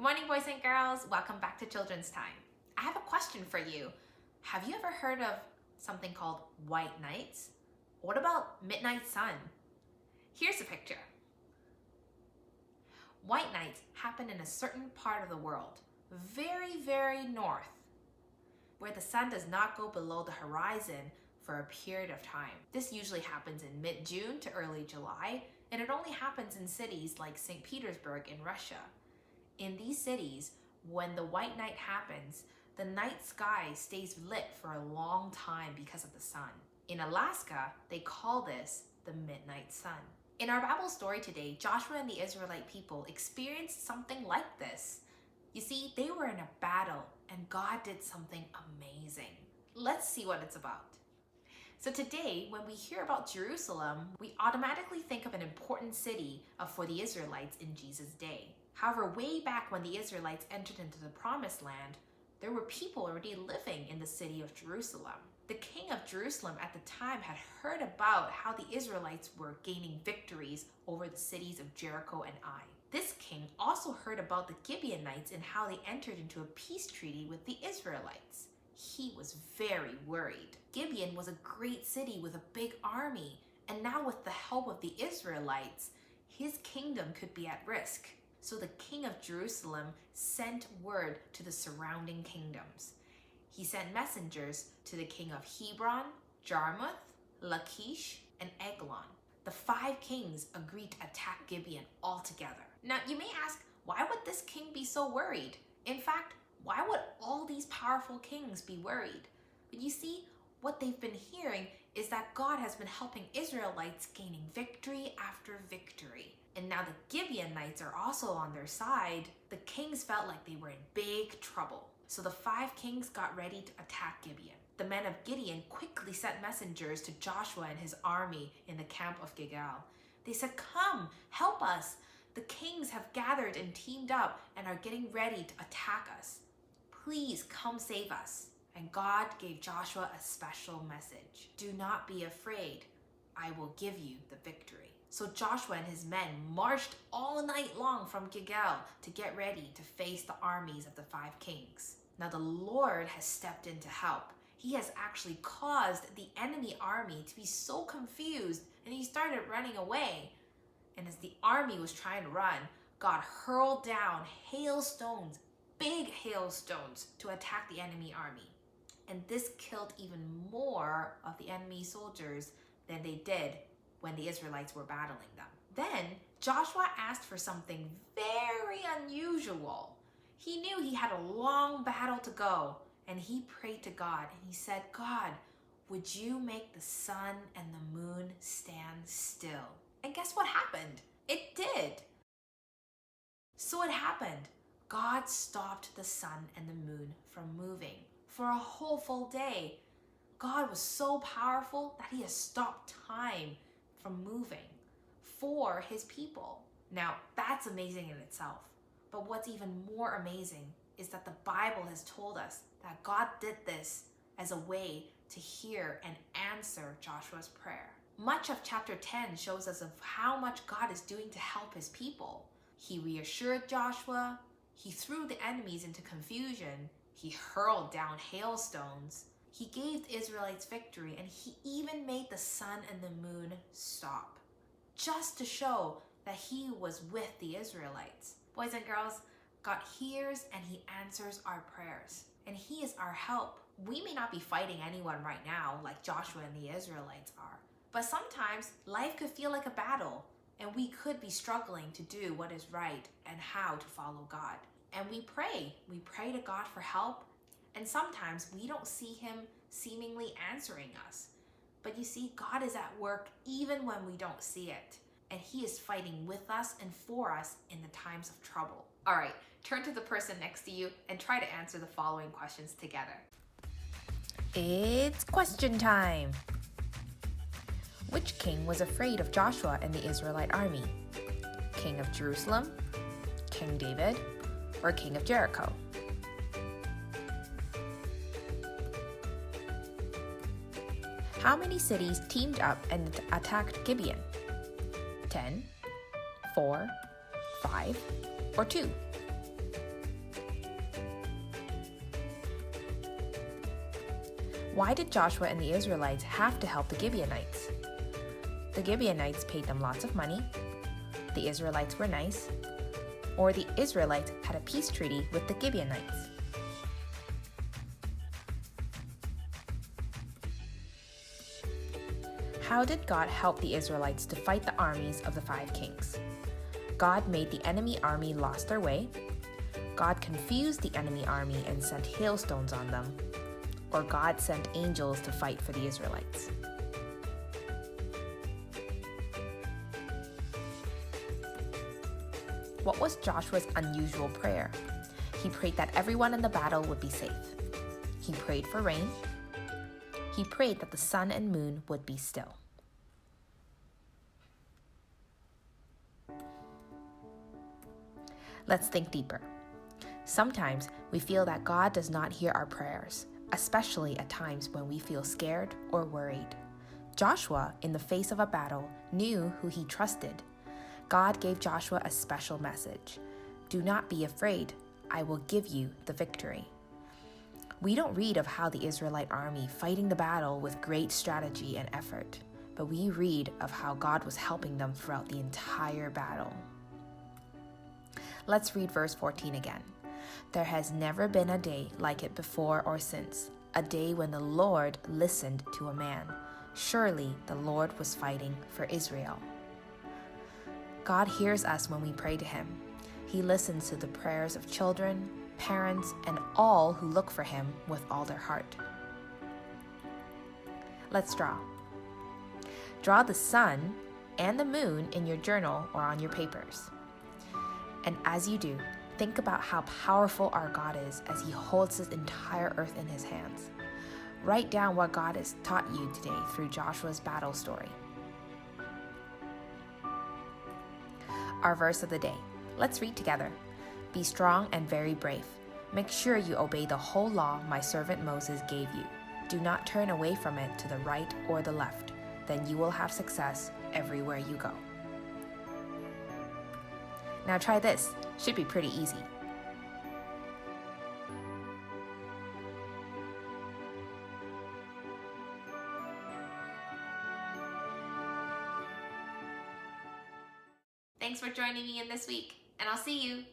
Good morning, boys and girls. Welcome back to Children's Time. I have a question for you. Have you ever heard of something called white nights? What about midnight sun? Here's a picture. White nights happen in a certain part of the world, very, very north, where the sun does not go below the horizon for a period of time. This usually happens in mid-June to early July, and it only happens in cities like St. Petersburg in Russia. In these cities, when the white night happens, the night sky stays lit for a long time because of the sun. In Alaska, they call this the midnight sun. In our Bible story today, Joshua and the Israelite people experienced something like this. You see, they were in a battle and God did something amazing. Let's see what it's about. So today, when we hear about Jerusalem, we automatically think of an important city for the Israelites in Jesus' day. However, way back when the Israelites entered into the Promised Land, there were people already living in the city of Jerusalem. The king of Jerusalem at the time had heard about how the Israelites were gaining victories over the cities of Jericho and Ai. This king also heard about the Gibeonites and how they entered into a peace treaty with the Israelites. He was very worried. Gibeon was a great city with a big army, and now with the help of the Israelites, his kingdom could be at risk. So the king of Jerusalem sent word to the surrounding kingdoms. He sent messengers to the king of Hebron, Jarmuth, Lachish, and Eglon. The 5 kings agreed to attack Gibeon altogether. Now you may ask, why would this king be so worried? In fact, why would all these powerful kings be worried? But you see, what they've been hearing is that God has been helping Israelites gaining victory after victory. And now the Gibeonites are also on their side. The kings felt like they were in big trouble. So the 5 kings got ready to attack Gibeon. The men of Gideon quickly sent messengers to Joshua and his army in the camp of Gilgal. They said, "Come, help us. The kings have gathered and teamed up and are getting ready to attack us. Please come save us." And God gave Joshua a special message. "Do not be afraid. I will give you the victory." So Joshua and his men marched all night long from Gilgal to get ready to face the armies of the 5 kings. Now the Lord has stepped in to help. He has actually caused the enemy army to be so confused, and he started running away. And as the army was trying to run, God hurled down hailstones, big hailstones, to attack the enemy army. And this killed even more of the enemy soldiers than they did when the Israelites were battling them. Then Joshua asked for something very unusual. He knew he had a long battle to go, and he prayed to God, and he said, "God, would you make the sun and the moon stand still?" And guess what happened? It did. So it happened. God stopped the sun and the moon from moving for a whole full day. God was so powerful that he has stopped time from moving for his people. Now, that's amazing in itself. But what's even more amazing is that the Bible has told us that God did this as a way to hear and answer Joshua's prayer. Much of chapter 10 shows us of how much God is doing to help his people. He reassured Joshua, he threw the enemies into confusion, he hurled down hailstones, he gave the Israelites victory, and he even made the sun and the moon stop, just to show that he was with the Israelites. Boys and girls, God hears and he answers our prayers, and he is our help. We may not be fighting anyone right now like Joshua and the Israelites are, but sometimes life could feel like a battle, and we could be struggling to do what is right and how to follow God. And we pray to God for help, and sometimes we don't see him seemingly answering us. But you see, God is at work even when we don't see it, and he is fighting with us and for us in the times of trouble. All right, turn to the person next to you and try to answer the following questions together. It's question time! Which king was afraid of Joshua and the Israelite army? King of Jerusalem, King David, or King of Jericho? How many cities teamed up and attacked Gibeon? 10, 4, 5, or 2? Why did Joshua and the Israelites have to help the Gibeonites? The Gibeonites paid them lots of money, the Israelites were nice, or the Israelites had a peace treaty with the Gibeonites. How did God help the Israelites to fight the armies of the 5 kings? God made the enemy army lost their way, God confused the enemy army and sent hailstones on them, or God sent angels to fight for the Israelites. What was Joshua's unusual prayer? He prayed that everyone in the battle would be safe. He prayed for rain. He prayed that the sun and moon would be still. Let's think deeper. Sometimes we feel that God does not hear our prayers, especially at times when we feel scared or worried. Joshua, in the face of a battle, knew who he trusted. God gave Joshua a special message. Do not be afraid. I will give you the victory. We don't read of how the Israelite army fighting the battle with great strategy and effort, but we read of how God was helping them throughout the entire battle. Let's read verse 14 again. There has never been a day like it before or since, a day when the Lord listened to a man. Surely the Lord was fighting for Israel. God hears us when we pray to him. He listens to the prayers of children, parents, and all who look for him with all their heart. Let's draw. Draw the sun and the moon in your journal or on your papers. And as you do, think about how powerful our God is as he holds this entire earth in his hands. Write down what God has taught you today through Joshua's battle story. Our verse of the day. Let's read together. Be strong and very brave. Make sure you obey the whole law my servant Moses gave you. Do not turn away from it to the right or the left. Then you will have success everywhere you go. Now try this. Should be pretty easy. Thanks for joining me in this week, and I'll see you